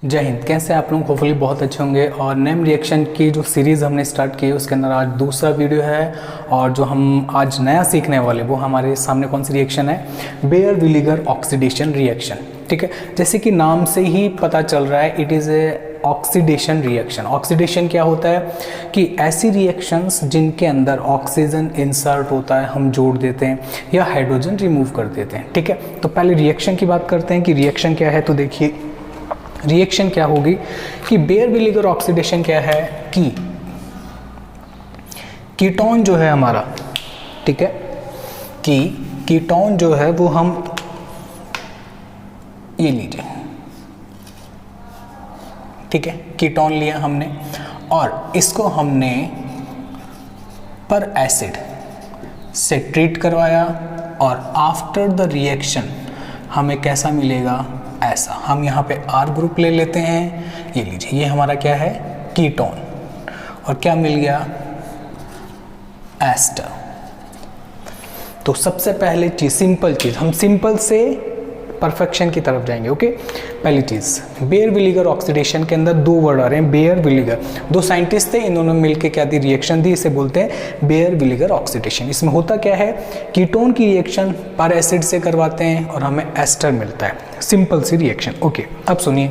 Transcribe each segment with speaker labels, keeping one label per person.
Speaker 1: जय हिंद। कैसे आप लोग? होपफुली बहुत अच्छे होंगे। और नेम रिएक्शन की जो सीरीज़ हमने स्टार्ट की है उसके अंदर आज दूसरा वीडियो है। और जो हम आज नया सीखने वाले वो हमारे सामने कौन सी रिएक्शन है? Baeyer Villiger oxidation reaction. ठीक है, जैसे कि नाम से ही पता चल रहा है, it is a oxidation reaction. Oxidation क्या होता है कि ऐसी रिएक्शंस जिनके अंदर ऑक्सीजन इंसर्ट होता है, हम जोड़ देते हैं या हाइड्रोजन रिमूव कर देते हैं। ठीक है, तो पहले रिएक्शन की बात करते हैं कि रिएक्शन क्या है। तो देखिए रिएक्शन क्या होगी कि बेयर विलीगर ऑक्सीडेशन क्या है कि कीटोन जो है हमारा, ठीक है, कि कीटोन जो है वो हम ये लीजिए, ठीक है, कीटोन लिया हमने और इसको हमने पर एसिड से ट्रीट करवाया और आफ्टर द रिएक्शन हमें कैसा मिलेगा? ऐसा। हम यहाँ पे R ग्रुप ले लेते हैं, ये लीजिए, ये हमारा क्या है? कीटोन। और क्या मिल गया? एस्टर। तो सबसे पहले चीज, सिंपल चीज, हम सिंपल से परफेक्शन की तरफ जाएंगे। ओके, पहली चीज, बेयर विलीगर ऑक्सीडेशन के अंदर दो वर्ड आ रहे हैं, बेयर विलीगर। दो साइंटिस्ट थे, इन्होंने मिलकर क्या दी? रिएक्शन दी। इसे बोलते हैं बेयर विलीगर ऑक्सीडेशन। इसमें होता क्या है? कीटोन की रिएक्शन पर एसिड से करवाते हैं और हमें एस्टर मिलता है। सिंपल सी रिएक्शन। ओके, अब सुनिए,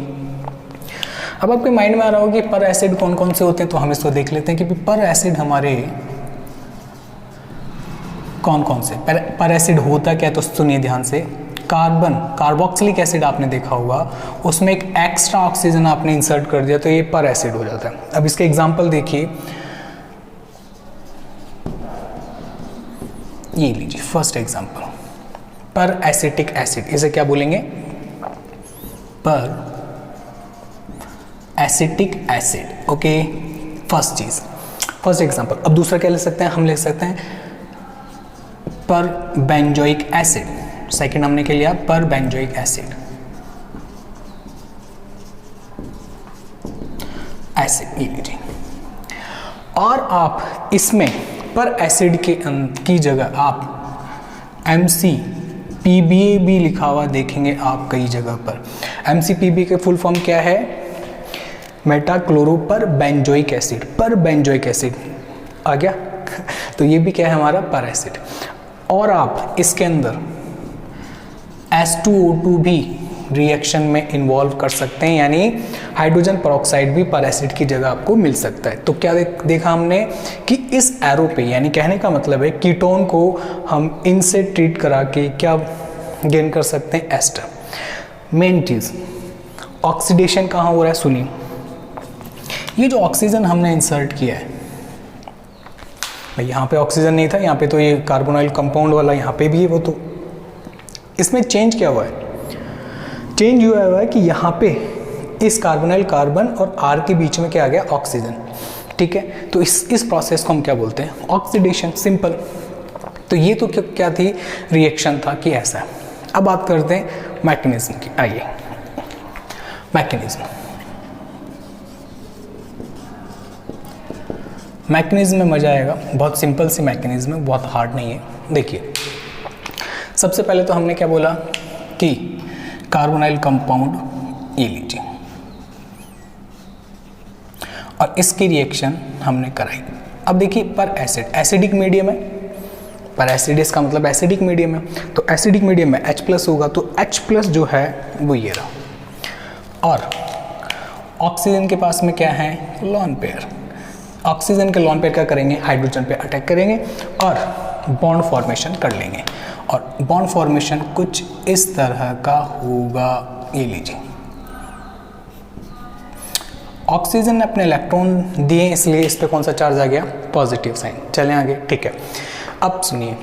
Speaker 1: अब आपके माइंड में आ रहा होगा कि पर एसिड कौन कौन से होते हैं, तो हम इसको देख लेते हैं कि पर एसिड हमारे कौन कौन से पर एसिड होता क्या है। तो सुनिए ध्यान से, कार्बन, कार्बोक्सिलिक एसिड आपने देखा होगा, उसमें एक एक्स्ट्रा ऑक्सीजन आपने इंसर्ट कर दिया तो ये पर एसिड हो जाता है। अब इसके एग्जांपल देखिए, ये लीजिए फर्स्ट एग्जांपल, पर एसिटिक एसिड। इसे क्या बोलेंगे? पर एसिटिक एसिड। ओके, फर्स्ट चीज, फर्स्ट एग्जांपल। अब दूसरा क्या ले सकते हैं? हम ले सकते हैं पर बेंजोइक एसिड। सेकेंड हमने क्या लिया? पर बेंजोइक एसिड। एसिड, ये लीजिए। और आप इसमें पर एसिड की जगह आप MCPBA भी लिखा हुआ देखेंगे आप कई जगह पर। MCPBA के फुल फॉर्म क्या है? मेटा क्लोरो पर बेंजोइक एसिड। पर बेंजोइक एसिड आ गया तो ये भी क्या है? हमारा पर एसिड। और आप इसके अंदर H2O2 भी रिएक्शन में इन्वॉल्व कर सकते हैं, यानी हाइड्रोजन पेरोक्साइड भी पर एसिड की जगह आपको मिल सकता है। तो क्या देखा हमने कि इस एरो पे, यानी कहने का मतलब है कीटोन को हम इनसे ट्रीट करा के क्या गेन कर सकते हैं? एस्टर। मेन चीज, ऑक्सीडेशन कहाँ हो रहा है? सुनिए, ये जो ऑक्सीजन हमने इंसर्ट किया है, यहाँ पे ऑक्सीजन नहीं था, यहाँ पे तो ये कार्बोनाइल कंपाउंड वाला यहाँ पे भी है, वो तो इसमें चेंज क्या हुआ है? चेंज हुआ है कि यहाँ पे इस कार्बोनाइल कार्बन और R के बीच में क्या आ गया? ऑक्सीजन। ठीक है, तो इस प्रोसेस को हम क्या बोलते हैं? ऑक्सीडेशन। सिंपल। तो ये तो क्या थी? रिएक्शन था कि ऐसा। अब बात करते हैं मैकेनिज्म की। आइए, मैकेनिज्म में मजा आएगा। बहुत सिंपल सी मैकेनिज्म है, बहुत हार्ड नहीं है। देखिए, सबसे पहले तो हमने क्या बोला कि कार्बोनाइल कंपाउंड, ये लीजिए, और इसकी रिएक्शन हमने कराई। अब देखिए, पर एसिड, एसिडिक मीडियम है, पर एसिड इसका मतलब एसिडिक मीडियम है, तो एसिडिक मीडियम में H+ होगा, तो H+ जो है वो ये रहा। और ऑक्सीजन के पास में क्या है? Lone pair. ऑक्सीजन के लोन पेयर क्या करेंगे? हाइड्रोजन पे अटैक करेंगे और बॉन्ड फॉर्मेशन कर लेंगे। और बॉन्ड फॉर्मेशन कुछ इस तरह का होगा, ये लीजिए। ऑक्सीजन ने अपने इलेक्ट्रॉन दिए, इसलिए इस पे कौन सा चार्ज आ गया? Positive sign. चलें आगे। ठीक है, अब सुनिए,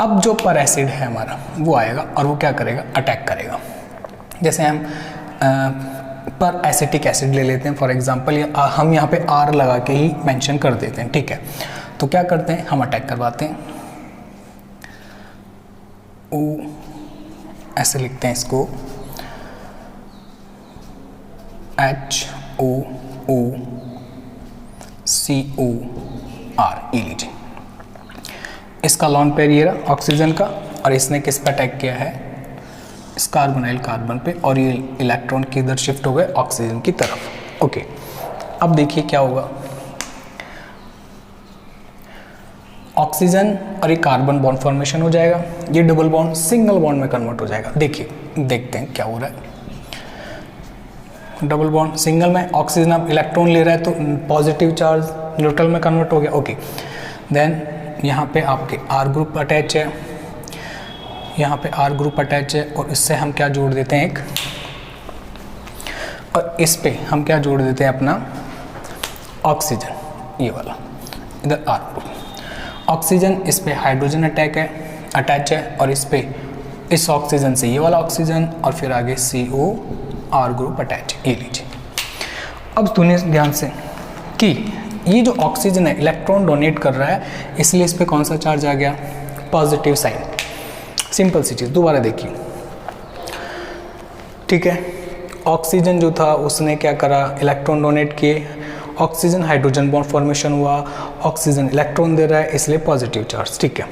Speaker 1: अब जो पर एसिड है हमारा वो आएगा और वो क्या करेगा? अटैक करेगा। जैसे हम पर एसिटिक एसिड ले लेते हैं फॉर एग्जांपल, हम यहाँ पे R लगा के ही मेंशन कर देते हैं। ठीक है, तो क्या करते हैं? हम अटैक करवाते हैं। O, ऐसे लिखते हैं इसको, HOOCOR, ये लीजिए। इसका लॉन पेयर ये रहा ऑक्सीजन का, और इसने किस पे अटैक किया है? इस कार्बोनाइल कार्बन पे और ये इलेक्ट्रॉन किधर शिफ्ट हो गए, ऑक्सीजन की तरफ। ओके, अब देखिए क्या होगा, ऑक्सीजन और ये कार्बन बॉन्ड फॉर्मेशन हो जाएगा, ये डबल बॉन्ड सिंगल बॉन्ड में कन्वर्ट हो जाएगा। देखिए देखते हैं क्या हो रहा है। डबल बॉन्ड सिंगल में ऑक्सीजन अब इलेक्ट्रॉन ले रहा है तो पॉजिटिव चार्ज न्यूट्रल में कन्वर्ट हो गया। ओके, देन यहाँ पे आपके आर ग्रुप अटैच है, यहाँ पे आर ग्रुप अटैच है और इससे हम क्या जोड़ देते हैं एक, और इस पे हम क्या जोड़ देते हैं अपना ऑक्सीजन, ये वाला इधर आर ग्रुप। ऑक्सीजन इस पे हाइड्रोजन अटैच है और इस पे इस ऑक्सीजन से ये वाला ऑक्सीजन और फिर आगे CO आर ग्रुप अटैच, ये लीजिए। अब सुनिए ध्यान से कि ये जो ऑक्सीजन है इलेक्ट्रॉन डोनेट कर रहा है, इसलिए इस पे कौन सा चार्ज आ गया, पॉजिटिव साइन। सिंपल सी चीज़, दोबारा देखिए, ठीक है। ऑक्सीजन जो था उसने क्या करा, इलेक्ट्रॉन डोनेट किए, ऑक्सीजन हाइड्रोजन बॉन्ड फॉर्मेशन हुआ, ऑक्सीजन इलेक्ट्रॉन दे रहा है इसलिए पॉजिटिव चार्ज, ठीक है।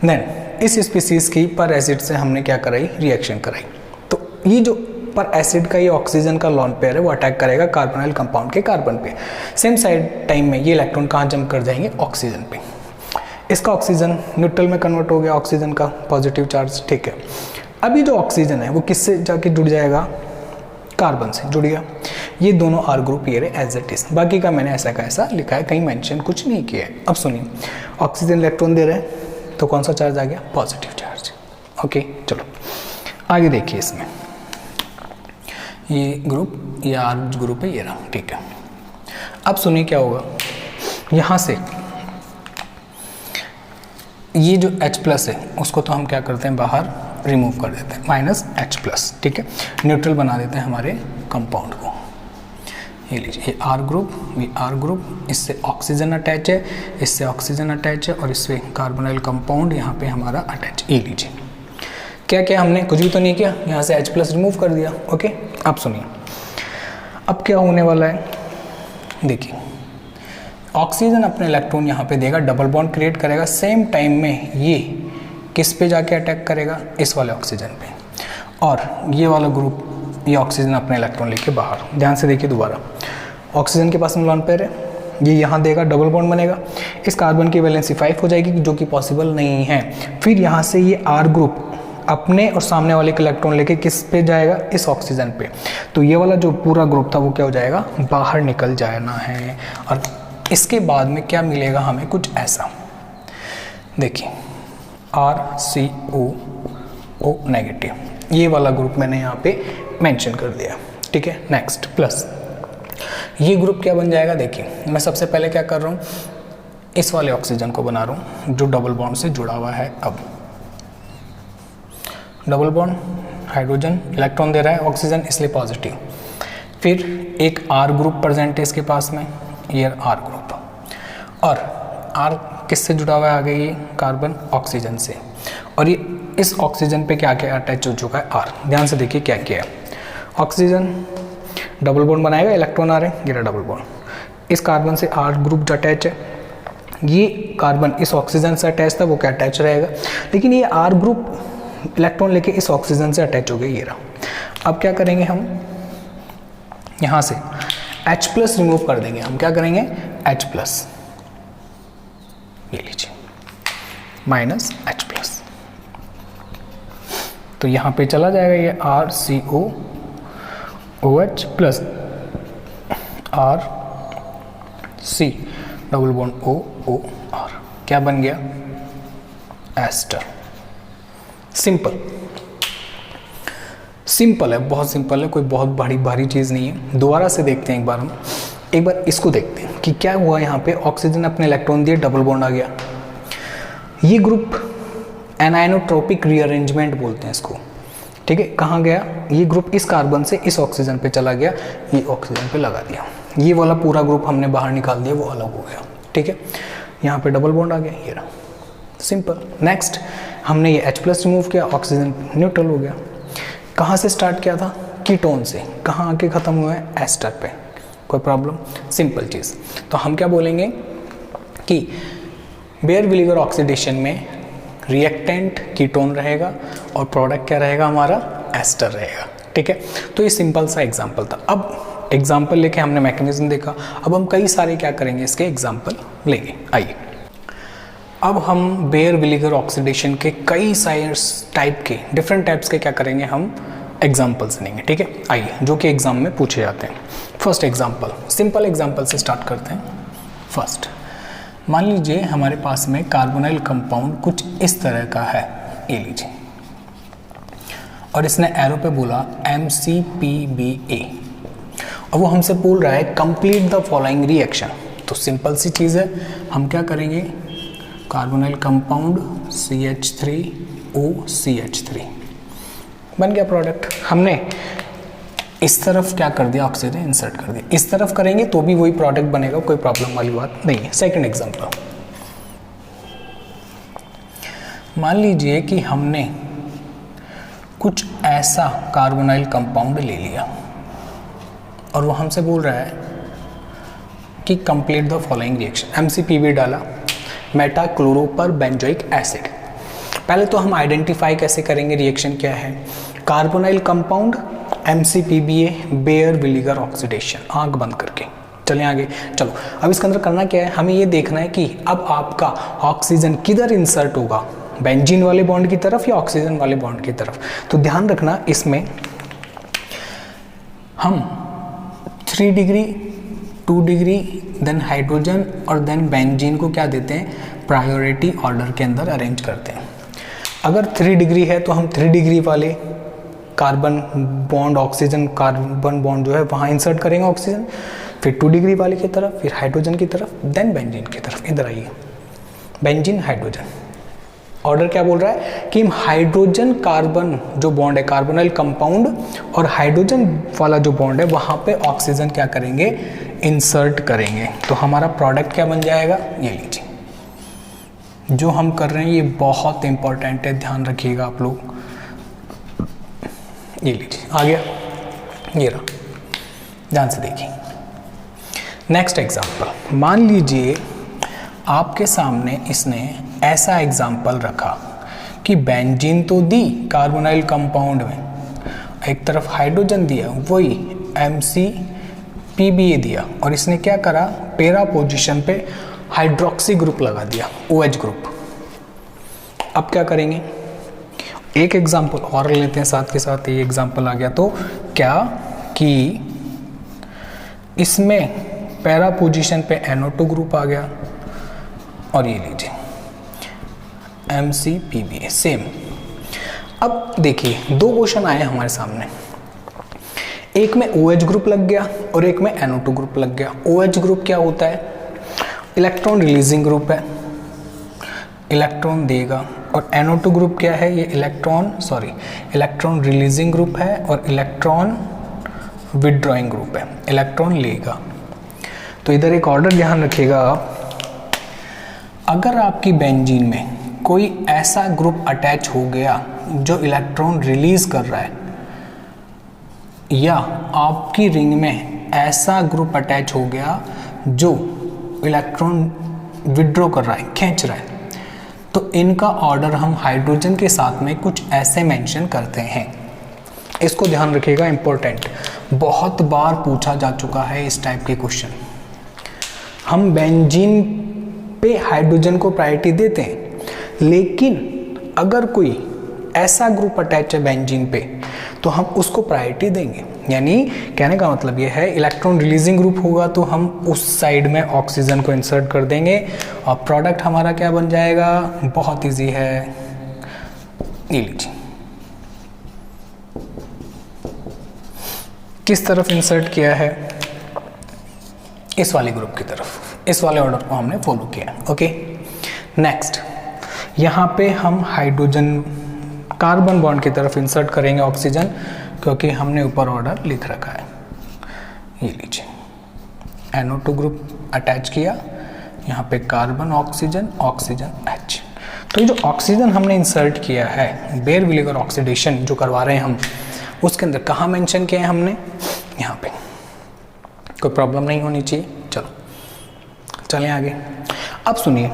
Speaker 1: देन इस स्पीसीज की पर एसिड से हमने क्या कराई, रिएक्शन कराई, तो ये जो पर एसिड का ये ऑक्सीजन का लॉन पेयर है वो अटैक करेगा कार्बोनाइल कंपाउंड के कार्बन पे। सेम साइड टाइम में ये इलेक्ट्रॉन कहाँ जंप कर जाएंगे, ऑक्सीजन पे। इसका ऑक्सीजन न्यूट्रल में कन्वर्ट हो गया, ऑक्सीजन का पॉजिटिव चार्ज, ठीक है। अभी जो ऑक्सीजन है वो किससे जाके जुड़ जाएगा, कार्बन से जुड़ गया। ये दोनों आर ग्रुप ये रहे एज इट इज, बाकी का मैंने ऐसा का ऐसा लिखा है, कहीं मेंशन कुछ नहीं किया है। अब सुनिए, ऑक्सीजन इलेक्ट्रॉन दे रहे हैं तो कौन सा चार्ज आ गया, पॉजिटिव चार्ज। ओके, चलो आगे देखिए, इसमें ये ग्रुप, ये आर ग्रुप है, ये रहा, ठीक है। अब सुनिए क्या होगा, यहाँ से ये जो H+ है उसको तो हम क्या करते हैं, बाहर रिमूव कर देते हैं, -H+, ठीक है, न्यूट्रल बना देते हैं हमारे कंपाउंड को। ये लीजिए, ये आर ग्रुप, ये आर ग्रुप, इससे ऑक्सीजन अटैच है, इससे ऑक्सीजन अटैच है और इससे कार्बोनाइल कंपाउंड यहाँ पे हमारा अटैच। ये लीजिए, क्या क्या हमने कुछ भी तो नहीं किया, यहाँ से H+ रिमूव कर दिया। ओके, अब सुनिए अब क्या होने वाला है, देखिए ऑक्सीजन अपने इलेक्ट्रॉन यहाँ पे देगा, डबल बॉन्ड क्रिएट करेगा, सेम टाइम में ये किस पे जाके अटैक करेगा, इस वाले ऑक्सीजन पे, और ये वाला ग्रुप ये ऑक्सीजन अपने इलेक्ट्रॉन लेके बाहर। ध्यान से देखिए दोबारा, ऑक्सीजन के पास में लॉन पेयर है, ये यहाँ देगा, डबल बॉन्ड बनेगा, इस कार्बन की वैलेंसी 5 हो जाएगी जो कि पॉसिबल नहीं है। फिर यहाँ से ये आर ग्रुप अपने और सामने वाले के इलेक्ट्रॉन लेके किस पे जाएगा, इस ऑक्सीजन पे, तो ये वाला जो पूरा ग्रुप था वो क्या हो जाएगा, बाहर निकल जाना है। और इसके बाद में क्या मिलेगा हमें, कुछ ऐसा, देखिए RCOO नेगेटिव, ये वाला ग्रुप मैंने यहाँ पे मेंशन कर दिया, ठीक है। नेक्स्ट प्लस ये ग्रुप क्या बन जाएगा, देखिए मैं सबसे पहले क्या कर रहा हूँ, इस वाले ऑक्सीजन को बना रहा हूँ जो डबल बॉन्ड से जुड़ा हुआ है। अब डबल बॉन्ड, हाइड्रोजन इलेक्ट्रॉन दे रहा है ऑक्सीजन इसलिए पॉजिटिव, फिर एक आर ग्रुप प्रेजेंट है इसके पास में, ये आर ग्रुप, और आर किससे जुड़ा हुआ है आगे, ये कार्बन ऑक्सीजन से, और ये इस ऑक्सीजन पे क्या क्या अटैच हो चुका है, आर। ध्यान से देखिए क्या किया है, ऑक्सीजन डबल बॉन्ड बनाएगा, इलेक्ट्रॉन आ रहे हैं, ये डबल बॉन्ड, इस कार्बन से आर ग्रुप जो अटैच है, ये कार्बन इस ऑक्सीजन से अटैच था वो क्या अटैच रहेगा, लेकिन ये आर ग्रुप इलेक्ट्रॉन लेके इस ऑक्सीजन से अटैच हो गया, ये रहा। अब क्या करेंगे हम, यहाँ से H+ रिमूव कर देंगे, हम क्या करेंगे H+, ये लीजिए -H+, तो यहाँ पे चला जाएगा ये RCOOH plus RC double bond OOR, क्या बन गया, एस्टर। सिंपल सिंपल है, बहुत सिंपल है, कोई बहुत भारी चीज़ नहीं है। दोबारा से देखते हैं एक बार, हम एक बार इसको देखते हैं कि क्या हुआ। यहाँ पे ऑक्सीजन अपने इलेक्ट्रॉन दिए, डबल बॉन्ड आ गया, ये ग्रुप एनाइनोट्रोपिक रीअरेंजमेंट बोलते हैं इसको, ठीक है। कहाँ गया ये ग्रुप, इस कार्बन से इस ऑक्सीजन पे चला गया, ये ऑक्सीजन पे लगा दिया, ये वाला पूरा ग्रुप हमने बाहर निकाल दिया, वो अलग हो गया, ठीक है। यहाँ पे डबल बॉन्ड आ गया, ये रहा, सिंपल। नेक्स्ट हमने ये H+ रिमूव किया, ऑक्सीजन न्यूट्रल हो गया। कहाँ से स्टार्ट किया था, कीटोन से, कहाँ आके ख़त्म हुआ है, एस्टर पे। कोई प्रॉब्लम, सिंपल चीज़। तो हम क्या बोलेंगे कि बेयर विलीगर ऑक्सीडेशन में रिएक्टेंट कीटोन रहेगा और प्रोडक्ट क्या रहेगा हमारा, एस्टर रहेगा। ठीक है, तो ये सिंपल सा एग्जाम्पल था। अब एग्जाम्पल लेके हमने मैकेनिज्म देखा, अब हम कई सारे क्या करेंगे इसके एग्जाम्पल लेंगे। आइए अब हम बेयर विलीगर ऑक्सीडेशन के कई सारे टाइप के डिफरेंट टाइप्स के क्या करेंगे हम एग्जाम्पल्स लेंगे। ठीक है, आइए जो कि एग्जाम में पूछे जाते हैं। फर्स्ट एग्जाम्पल, सिंपल एग्जाम्पल से स्टार्ट करते हैं। फर्स्ट मान लीजिए हमारे पास में कार्बोनाइल कंपाउंड कुछ इस तरह का है, ये लीजिए, और इसने एरो पे बोला MCPBA, और वो हमसे बोल रहा है कंप्लीट द फॉलोइंग रिएक्शन। तो सिंपल सी चीज़ है, हम क्या करेंगे, कार्बोनाइल कंपाउंड CH3OCH3 बन गया प्रोडक्ट। हमने इस तरफ क्या कर दिया, ऑक्सीजन इंसर्ट कर दिया, इस तरफ करेंगे तो भी वही प्रोडक्ट बनेगा, कोई प्रॉब्लम वाली बात नहीं है। सेकंड एग्जांपल, मान लीजिए कि हमने कुछ ऐसा कार्बोनाइल कंपाउंड ले लिया और वो हमसे बोल रहा है कि complete the following reaction. MCPB डाला, मेटाक्लोरोपर बेंजोइक एसिड। पहले तो हम आइडेंटिफाई कैसे करेंगे रिएक्शन क्या है, carbonyl compound MCPBA Baeyer Villiger oxidation, आंख बंद करके। चलें आगे, चलो अब इसके अंदर करना क्या है, हमें ये देखना है कि अब आपका ऑक्सीजन किधर इंसर्ट होगा, बेंजीन वाले बॉन्ड की तरफ या ऑक्सीजन वाले बॉन्ड की तरफ। तो ध्यान रखना इसमें हम 3 डिग्री 2 डिग्री देन हाइड्रोजन और देन बेंजीन को क्या देते हैं, प्रायोरिटी ऑर्डर के अंदर अरेंज करते हैं। अगर 3 डिग्री है तो हम 3 डिग्री वाले carbon bond oxygen carbon bond जो है वहाँ इंसर्ट करेंगे ऑक्सीजन, फिर 2 डिग्री वाले की तरफ, फिर हाइड्रोजन की तरफ, देन बेंजीन की तरफ। इधर आइए, बेंजीन हाइड्रोजन, ऑर्डर क्या बोल रहा है कि हम हाइड्रोजन कार्बन जो बॉन्ड है कार्बोनाइल कंपाउंड और हाइड्रोजन वाला जो बॉन्ड है वहाँ पे ऑक्सीजन क्या करेंगे, इंसर्ट करेंगे। तो हमारा प्रोडक्ट क्या बन जाएगा, ये लीजिए, जो हम कर रहे हैं ये बहुत इंपॉर्टेंट है, ध्यान रखिएगा आप लोग। ये लीजिए आ गया, ये रहा, ध्यान से देखिए। नेक्स्ट एग्जांपल, मान लीजिए आपके सामने इसने ऐसा एग्जांपल रखा कि बेंजीन तो दी कार्बोनाइल कंपाउंड में, एक तरफ हाइड्रोजन दिया, वही MCPBA दिया, और इसने क्या करा, पैरा पोजीशन पे हाइड्रोक्सी ग्रुप लगा दिया, OH ग्रुप। अब क्या करेंगे, एक एग्जांपल और लेते हैं साथ के साथ, ये एग्जांपल आ गया। तो क्या कि इसमें पैरा पोजीशन पे NO2 ग्रुप आ गया, और ये लीजिए MCPBA सेम। अब देखिए 2 क्वेश्चन आए हमारे सामने, एक में OH ग्रुप लग गया और एक में NO2 ग्रुप लग गया। OH ग्रुप क्या होता है, इलेक्ट्रॉन रिलीजिंग ग्रुप है, इलेक्ट्रॉन देगा, और NO2 ग्रुप क्या है, ये इलेक्ट्रॉन रिलीजिंग ग्रुप है और इलेक्ट्रॉन विदड्रॉइंग ग्रुप है, इलेक्ट्रॉन लेगा। तो इधर एक ऑर्डर ध्यान रखिएगा आप, अगर आपकी बेंजीन में कोई ऐसा ग्रुप अटैच हो गया जो इलेक्ट्रॉन रिलीज कर रहा है, या आपकी रिंग में ऐसा ग्रुप अटैच हो गया जो इलेक्ट्रॉन विड्रॉ कर रहा है, खींच रहा है, तो इनका ऑर्डर हम हाइड्रोजन के साथ में कुछ ऐसे मेंशन करते हैं। इसको ध्यान रखिएगा, इंपॉर्टेंट, बहुत बार पूछा जा चुका है इस टाइप के क्वेश्चन। हम बेंजीन पे हाइड्रोजन को प्रायोरिटी देते हैं, लेकिन अगर कोई ऐसा ग्रुप अटैच है बेंजीन पे तो हम उसको प्रायोरिटी देंगे। यानी कहने का मतलब ये है, इलेक्ट्रॉन रिलीजिंग ग्रुप होगा तो हम उस साइड में ऑक्सीजन को इंसर्ट कर देंगे और प्रोडक्ट हमारा क्या बन जाएगा, बहुत इजी है, ये लीजिए, किस तरफ इंसर्ट किया है, इस वाले ग्रुप की तरफ, इस वाले ऑर्डर को हमने फॉलो किया। ओके, नेक्स्ट, यहाँ पे हम हाइड्रोजन कार्बन बॉन्ड की तरफ इंसर्ट करेंगे ऑक्सीजन, क्योंकि हमने ऊपर ऑर्डर लिख रखा है। ये लीजिए, NO2 ग्रुप अटैच किया, यहाँ पे कार्बन ऑक्सीजन ऑक्सीजन H। तो ये जो ऑक्सीजन हमने इंसर्ट किया है, बेयर विलीगर ऑक्सीडेशन जो करवा रहे हैं हम, उसके अंदर कहाँ मेंशन किया है हमने, यहाँ पे। कोई प्रॉब्लम नहीं होनी चाहिए। चलो चलें आगे। अब सुनिए,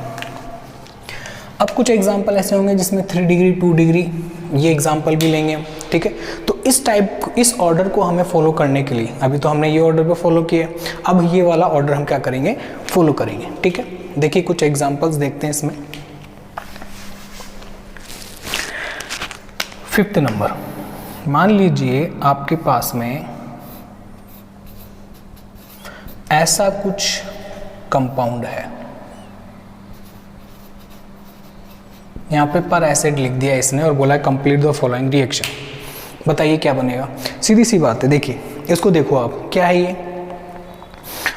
Speaker 1: अब कुछ एग्जाम्पल ऐसे होंगे जिसमें 3 डिग्री 2 डिग्री, ये एग्जाम्पल भी लेंगे हम, ठीक है। तो इस ऑर्डर को हमें फॉलो करने के लिए, अभी तो हमने ये ऑर्डर पे फॉलो किया, अब ये वाला ऑर्डर हम क्या करेंगे, फॉलो करेंगे। ठीक है, देखिए कुछ एग्जांपल्स देखते हैं इसमें। 5th नंबर, मान लीजिए आपके पास में ऐसा कुछ कंपाउंड है, यहाँ पे पर एसिड लिख दिया इसने और बोला कंप्लीट द फॉलोइंग रिएक्शन। बताइए क्या बनेगा। सीधी सी बात है, देखिए इसको देखो आप, क्या है ये,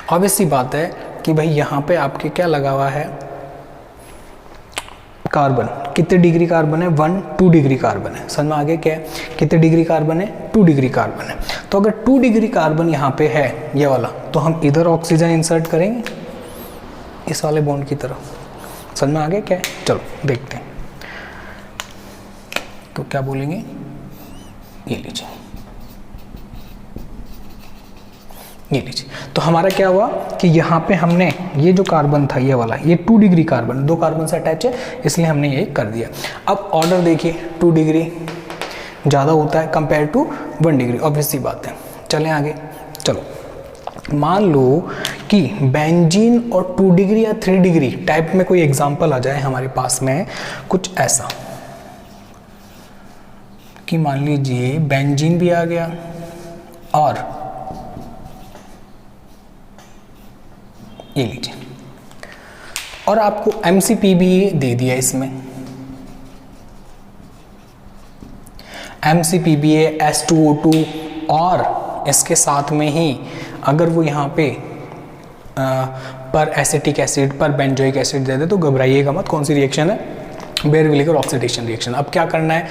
Speaker 1: ऑब्वियस सी बात है कि भाई यहाँ पे आपके क्या लगा हुआ है, कार्बन। कितने डिग्री कार्बन है, 2 डिग्री कार्बन है। समझ में आ गया क्या है, कितने डिग्री कार्बन है, 2 डिग्री कार्बन है। तो अगर 2 डिग्री कार्बन यहाँ पे है ये वाला, तो हम इधर ऑक्सीजन इंसर्ट करेंगे इस वाले बॉन्ड की तरफ। समझ में आ गया क्या है, चलो देखते हैं। तो क्या बोलेंगे, ये लीजिए, ये लीजिए। तो हमारा क्या हुआ कि यहाँ पे हमने ये जो कार्बन था ये वाला, ये 2 डिग्री कार्बन, 2 कार्बन से अटैच है, इसलिए हमने ये कर दिया। अब ऑर्डर देखिए, 2 डिग्री ज़्यादा होता है कंपेयर टू 1 डिग्री, ऑब्वियस सी बात है। चलें आगे, चलो मान लो कि बेंजीन और 2 डिग्री या 3 डिग्री टाइप में कोई एग्जाम्पल आ जाए हमारे पास में, कुछ ऐसा कि मान लीजिए बेंजीन भी आ गया और ये लीजिए, और आपको MCP भी दे दिया इसमें, MCPBA H2O2, और इसके साथ में ही अगर वो यहाँ पे पर एसिटिक एसिड, पर बेंजोइक एसिड दे दे तो घबराइएगा मत। कौन सी रिएक्शन है, बेयर-विलिगर ऑक्सीडेशन रिएक्शन। अब क्या करना है,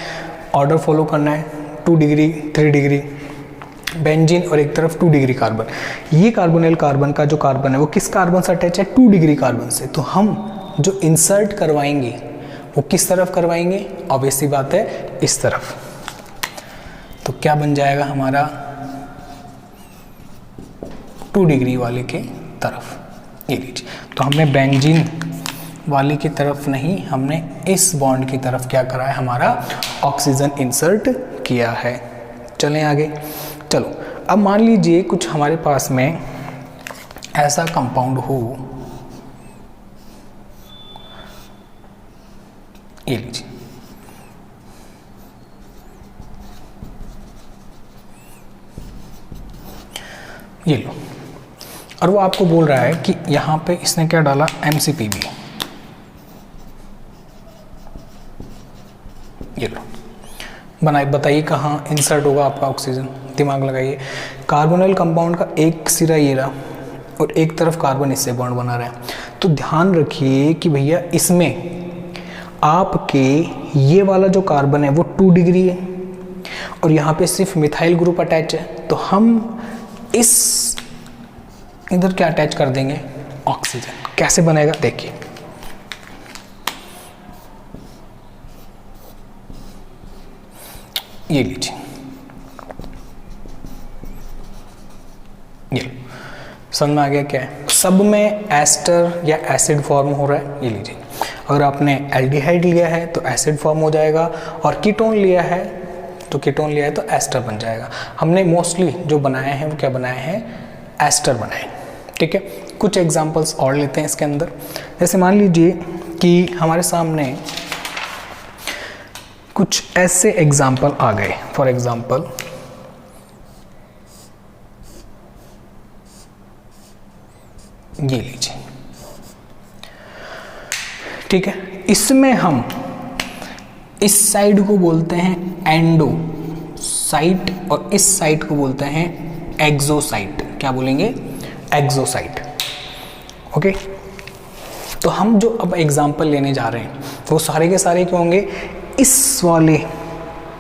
Speaker 1: ऑर्डर फॉलो करना है, 2 डिग्री 3 डिग्री बेंजीन और एक तरफ 2 डिग्री कार्बन। ये कार्बोनिल कार्बन का जो कार्बन है वो किस कार्बन से अटैच है, 2 डिग्री कार्बन से। तो हम जो इंसर्ट करवाएंगे वो किस तरफ करवाएंगे, ऑब्वियस सी बात है इस तरफ। तो क्या बन जाएगा हमारा, 2 डिग्री वाले के तरफ, ये लीजिए। तो हमने बेंजीन वाली की तरफ नहीं, हमने इस बॉन्ड की तरफ क्या करा है, हमारा ऑक्सीजन इंसर्ट किया है। चलें आगे, चलो अब मान लीजिए कुछ हमारे पास में ऐसा कंपाउंड हो, ये लीजिए, ये लो, और वो आपको बोल रहा है कि यहाँ पे इसने क्या डाला, MCPB, ये लो बनाए। बताइए कहाँ इंसर्ट होगा आपका ऑक्सीजन, दिमाग लगाइए। कार्बोनिल कंपाउंड का एक सिरा ये रहा और एक तरफ कार्बन इससे बॉन्ड बना रहा है। तो ध्यान रखिए कि भैया इसमें आपके ये वाला जो कार्बन है वो 2 डिग्री है और यहाँ पे सिर्फ मिथाइल ग्रुप अटैच है। तो हम इस इधर क्या अटैच कर देंगे, ऑक्सीजन। कैसे बनेगा देखिए, ये लीजिए, ये समझ में आ गया क्या है। सब में एस्टर या एसिड फॉर्म हो रहा है, ये लीजिए। अगर आपने एल्डिहाइड लिया है तो एसिड फॉर्म हो जाएगा, और कीटोन लिया है तो कीटोन लिया है तो एस्टर बन जाएगा। हमने मोस्टली जो बनाए हैं वो क्या बनाए हैं, एस्टर बनाए। ठीक है, कुछ एग्जांपल्स और लेते हैं इसके अंदर। जैसे मान लीजिए कि हमारे सामने कुछ ऐसे एग्जाम्पल आ गए, फॉर एग्जाम्पल ये लीजिए। ठीक है, इसमें हम इस साइड को बोलते हैं एंडो साइट और इस साइड को बोलते हैं एक्सोसाइट। क्या बोलेंगे, एक्सोसाइट। ओके, तो हम जो अब एग्जाम्पल लेने जा रहे हैं वो सारे के सारे क्या होंगे, इस वाले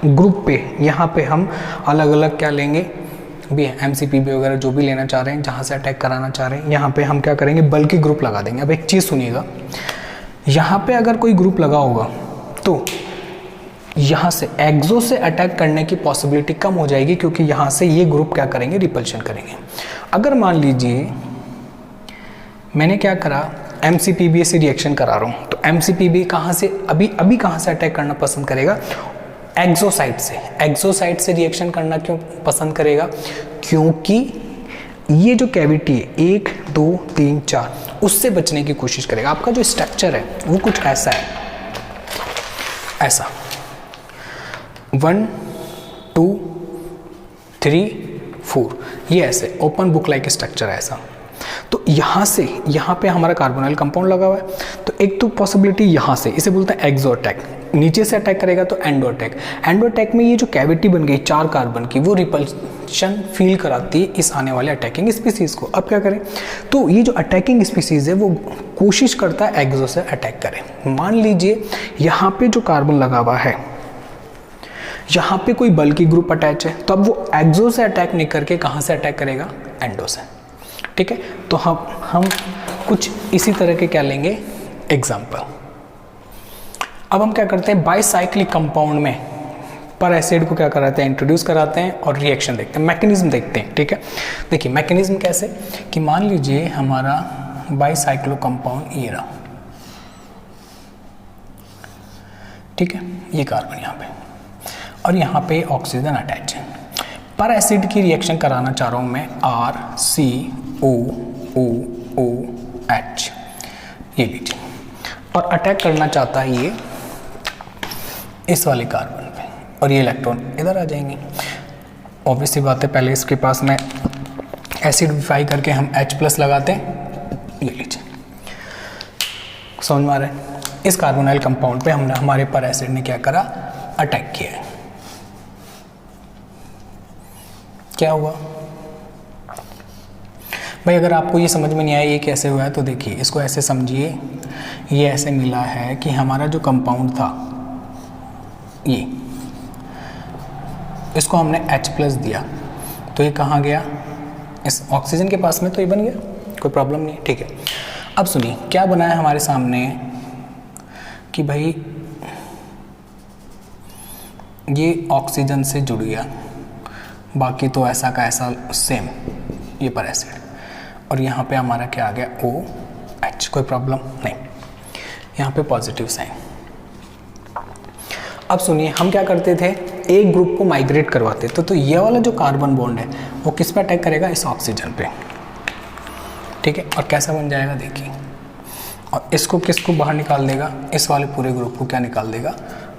Speaker 1: ग्रुप पे। यहाँ पे हम अलग अलग क्या लेंगे भी, MCPB वगैरह जो भी लेना चाह रहे हैं, जहाँ से अटैक कराना चाह रहे हैं, यहाँ पे हम क्या करेंगे, बल्कि ग्रुप लगा देंगे। अब एक चीज़ सुनिएगा, यहाँ पे अगर कोई ग्रुप लगा होगा तो यहाँ से एक्सो से अटैक करने की पॉसिबिलिटी कम हो जाएगी, क्योंकि यहाँ से ये ग्रुप क्या करेंगे, रिपल्शन करेंगे। अगर मान लीजिए मैंने क्या करा, MCPB से रिएक्शन करा रहा हूँ, तो MCPB कहाँ से अभी कहाँ से अटैक करना पसंद करेगा, एक्सोसाइट से रिएक्शन करना क्यों पसंद करेगा? क्योंकि ये जो कैविटी है 1 2 3 4 उससे बचने की कोशिश करेगा। आपका जो स्ट्रक्चर है वो कुछ ऐसा है, ऐसा 1 2 3 4, ये ऐसे ओपन बुक लाइक स्ट्रक्चर है ऐसा। तो यहाँ से यहाँ पे हमारा कार्बोनाइल कंपाउंड लगा हुआ है, तो एक तो पॉसिबिलिटी यहाँ से, इसे बोलते हैं एक्सो अटैक। नीचे से अटैक करेगा तो एंडो अटैक। एंडो अटैक में ये जो कैविटी बन गई 4 कार्बन की, वो रिपल्शन फील कराती है इस आने वाले अटैकिंग स्पीसीज को। अब क्या करें, तो ये जो अटैकिंग स्पीसीज है वो कोशिश करता है एक्सो से अटैक करे। मान लीजिए यहाँ पे जो कार्बन लगा हुआ है, यहाँ पे कोई बल्कि ग्रुप अटैच है, तो अब वो एक्सो से अटैक नहीं करके कहाँ से अटैक करेगा? एंडो से। ठीक है, तो हम कुछ इसी तरह के क्या लेंगे एग्जाम्पल। अब हम क्या करते हैं, बाईसाइक्लिक कंपाउंड में पर एसिड को क्या कराते हैं, इंट्रोड्यूस कराते हैं और रिएक्शन देखते हैं, मैकेनिज्म देखते हैं। ठीक है, देखिए मैकेनिज्म कैसे कि मान लीजिए हमारा बाईसाइक्लो कंपाउंड ये रहा, ठीक है, ये कार्बन यहाँ पे और यहाँ पे ऑक्सीजन अटैच है। पर एसिड की रिएक्शन कराना चाह रहा हूँ मैं RCOOOH, ये लीजिए, और अटैक करना चाहता है ये इस वाले कार्बन पे, और ये इलेक्ट्रॉन इधर आ जाएंगे। ऑब्वियसली बात है, पहले इसके पास में एसिडिफाई करके हम H+ लगाते हैं, ये लीजिए, समझ में आ रहा है। इस कार्बोनाइल कंपाउंड पे हमने हमारे पर एसिड ने क्या करा, अटैक किया है। क्या हुआ भाई, अगर आपको ये समझ में नहीं आया ये कैसे हुआ है, तो देखिए इसको ऐसे समझिए, ये ऐसे मिला है कि हमारा जो कंपाउंड था ये, इसको हमने H+ दिया, तो ये कहाँ गया, इस ऑक्सीजन के पास में, तो ये बन गया, कोई प्रॉब्लम नहीं। ठीक है, अब सुनिए क्या बनाया हमारे सामने कि भाई ये ऑक्सीजन से जुड़ गया, बाकी तो ऐसा का ऐसा सेम ये पर एसिड, और यहाँ पे हमारा क्या आ गया OH, कोई प्रॉब्लम नहीं, यहाँ पे पॉजिटिव साइन। अब सुनिए हम क्या करते थे, एक ग्रुप को माइग्रेट करवाते थे, तो ये वाला जो कार्बन बॉन्ड है वो किस पे अटैक करेगा, इस ऑक्सीजन पे। ठीक है, और कैसा बन जाएगा देखिए, और इसको किसको बाहर निकाल देगा, इस वाले पूरे ग्रुप को क्या निकाल देगा,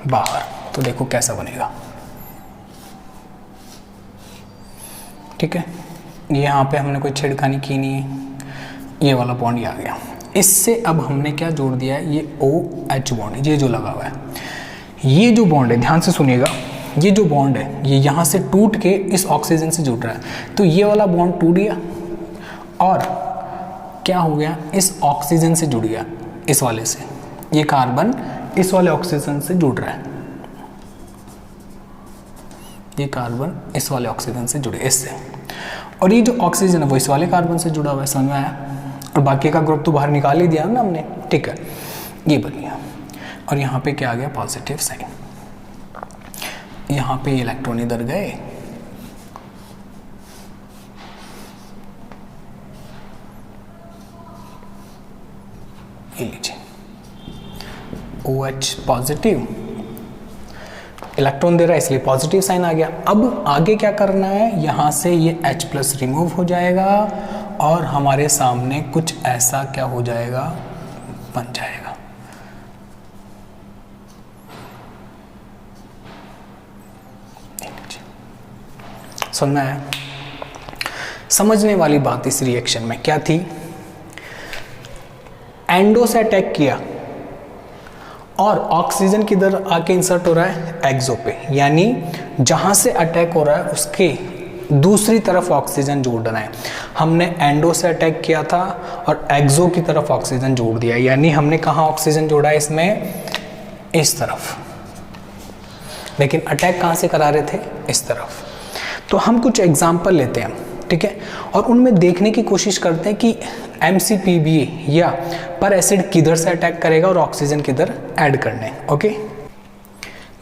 Speaker 1: बाहर। तो देखो कैसा बनेगा, ठीक है, यहाँ पे हमने कोई छेड़खानी की नहीं है, ये वाला बॉन्ड ये आ गया। इससे अब हमने क्या जोड़ दिया है, ये OH बॉन्ड, ये जो लगा हुआ है, ये जो बॉन्ड है, ध्यान से सुनिएगा, ये जो बॉन्ड है ये यहाँ से टूट के इस ऑक्सीजन से जुड़ रहा है, तो ये वाला बॉन्ड टूट गया और क्या हो गया, इस ऑक्सीजन से जुड़ गया, इस वाले से, ये कार्बन इस वाले ऑक्सीजन से जुड़ रहा है, ये कार्बन इस वाले ऑक्सीजन से जुड़े इससे, और ये जो ऑक्सीजन है वो इस वाले कार्बन से जुड़ा हुआ है, समझ में आया। और बाकी का ग्रुप तो बाहर निकाल ही दिया ना हमने। ठीक है, ये बन गया, और यहाँ पे क्या आ गया, पॉजिटिव साइन। यहाँ पे इलेक्ट्रॉन इधर गए, ये लीजिए OH पॉजिटिव, इलेक्ट्रॉन दे रहा है इसलिए पॉजिटिव साइन आ गया। अब आगे क्या करना है, यहाँ से ये H+ रिमूव हो जाएगा और हमारे सामने कुछ ऐसा क्या हो जाएगा, बन जाएगा। समझ में आया। समझने वाली बात इस रिएक्शन में क्या थी, एंडो से अटैक किया और ऑक्सीजन किधर आके इंसर्ट हो रहा है, एक्सो पे, यानी जहां से अटैक हो रहा है उसके दूसरी तरफ ऑक्सीजन जोड़ना है। हमने एंडो से अटैक किया था और एक्सो की तरफ ऑक्सीजन जोड़ दिया, यानी हमने कहाँ ऑक्सीजन जोड़ा है इसमें, इस तरफ, लेकिन अटैक कहाँ से करा रहे थे, इस तरफ। तो हम कुछ एग्जाम्पल लेते हैं, ठीक है, और उनमें देखने की कोशिश करते हैं कि MCPB या पर एसिड किधर से अटैक करेगा और ऑक्सीजन किधर ऐड करने। ओके,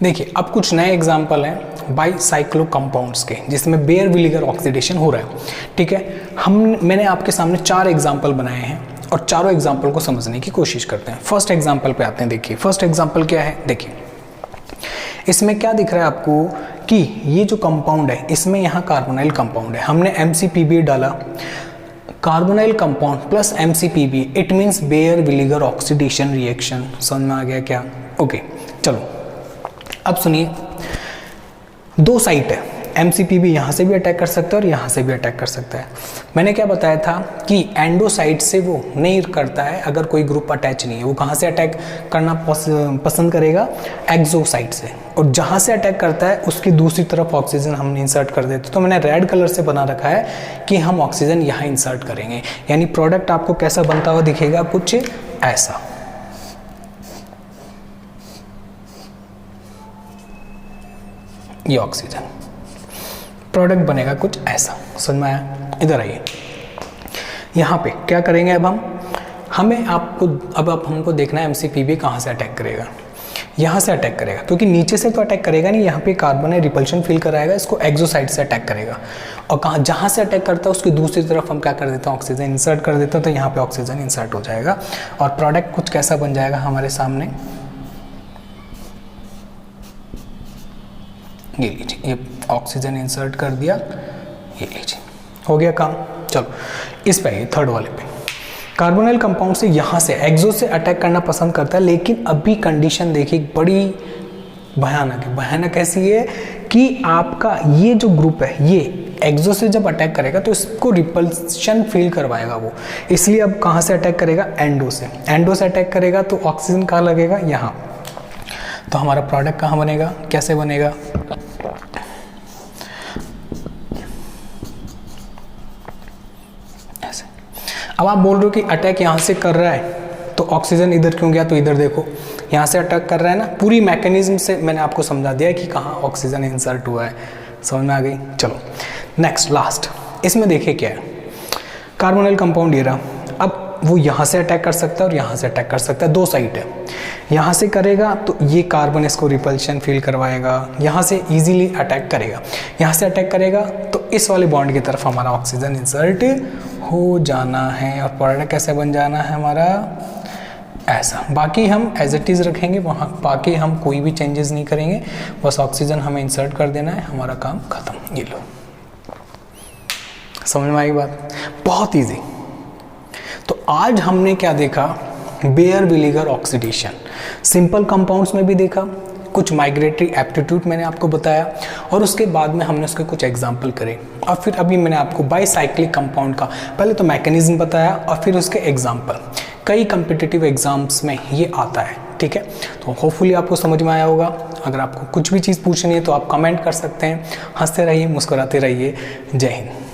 Speaker 1: देखिए अब कुछ नए एग्जाम्पल हैं बाईसाइक्लो कंपाउंड्स के, जिसमें बेयर विलीगर ऑक्सीडेशन हो रहा है। ठीक है, मैंने आपके सामने 4 एग्जाम्पल बनाए हैं और चारों एग्जाम्पल को समझने की कोशिश करते हैं। फर्स्ट एग्जाम्पल पे आते हैं। देखिए फर्स्ट एग्जाम्पल क्या है, देखिए इसमें क्या दिख रहा है आपको कि ये जो कंपाउंड है इसमें यहाँ कार्बोनाइल कंपाउंड है, हमने MCPB डाला, carbonyl compound plus MCPB, it means Baeyer Villiger oxidation reaction. समझ में आ गया क्या? ओके चलो अब सुनिए, दो साइट है, MCPB यहाँ से भी अटैक कर सकता है और यहाँ से भी अटैक कर सकता है। मैंने क्या बताया था कि एंडो साइट से वो नहीं करता है अगर कोई ग्रुप अटैच नहीं है, वो कहाँ से अटैक करना पसंद करेगा? एक्सो साइट से, और जहाँ से अटैक करता है उसकी दूसरी तरफ ऑक्सीजन हम इंसर्ट कर देते। तो मैंने रेड कलर से बना रखा है कि हम ऑक्सीजन यहाँ इंसर्ट करेंगे, यानी प्रोडक्ट आपको कैसा बनता हुआ दिखेगा? कुछ ऐसा। ये ऑक्सीजन प्रोडक्ट बनेगा कुछ ऐसा। समझ में आया? इधर आइए, यहाँ पे क्या करेंगे अब अब हमको देखना है MCPB कहाँ से अटैक करेगा। यहाँ से अटैक करेगा, क्योंकि नीचे से तो अटैक करेगा नहीं, यहाँ पे कार्बन है, रिपल्शन फील कराएगा, इसको एक्सोसाइड से अटैक करेगा। और जहाँ से अटैक करता है उसकी दूसरी तरफ हम क्या कर देते हैं? ऑक्सीजन इंसर्ट कर देते हैं, तो यहाँ पे ऑक्सीजन इंसर्ट हो जाएगा और प्रोडक्ट कुछ कैसा बन जाएगा हमारे सामने। ये लीजिए, ये ऑक्सीजन इंसर्ट कर दिया, ये लीजिए, हो गया काम। चलो इस पे आइए, थर्ड वाले पे। कार्बोनाइल कंपाउंड से यहाँ से एक्सो से अटैक करना पसंद करता है, लेकिन अभी कंडीशन देखिए बड़ी भयानक है। भयानक ऐसी है कि आपका ये जो ग्रुप है ये एक्सो से जब अटैक करेगा तो इसको रिपल्शन फील करवाएगा वो, इसलिए अब कहाँ से अटैक करेगा? एंडो से। एंडो से अटैक करेगा तो ऑक्सीजन कहाँ लगेगा? यहाँ। तो हमारा प्रोडक्ट कहाँ बनेगा? कैसे बनेगा? ऐसे। अब आप बोल रहे हो कि अटैक यहाँ से कर रहा है तो ऑक्सीजन इधर क्यों गया? तो इधर देखो, यहाँ से अटैक कर रहा है ना, पूरी मैकेनिज्म से मैंने आपको समझा दिया है कि कहाँ ऑक्सीजन इंसर्ट हुआ है। समझ में आ गई? चलो नेक्स्ट लास्ट, इसमें देखिए क्या है, कार्बोनाइल कंपाउंड ये रहा। अब वो यहाँ से अटैक कर सकता है और यहाँ से अटैक कर सकता है, दो साइट है। यहाँ से करेगा तो ये कार्बन इसको रिपल्शन फील करवाएगा, यहाँ से इजीली अटैक करेगा। यहाँ से अटैक करेगा तो इस वाले बॉन्ड की तरफ हमारा ऑक्सीजन इंसर्ट हो जाना है और प्रोडक्ट कैसे बन जाना है हमारा? ऐसा। बाकी हम एज इट इज़ रखेंगे वहाँ, बाकी हम कोई भी चेंजेस नहीं करेंगे, बस ऑक्सीजन हमें इंसर्ट कर देना है, हमारा काम खत्म। ये लो, समझ में आई बात? बहुत ईजी। तो आज हमने क्या देखा? Bear Villiger oxidation, simple compounds में भी देखा, कुछ माइग्रेटरी एप्टीट्यूड मैंने आपको बताया, और उसके बाद में हमने उसके कुछ एग्जाम्पल करे, और फिर अभी मैंने आपको बाईसाइक्लिक कंपाउंड का पहले तो मैकेनिज्म बताया और फिर उसके एग्जाम्पल। कई कम्पिटिटिव एग्जाम्स में ये आता है, ठीक है? तो होपफुली आपको समझ में आया होगा। अगर आपको कुछ भी चीज़ पूछनी है तो आप कमेंट कर सकते हैं। हंसते रहिए, मुस्कुराते रहिए। जय हिंद।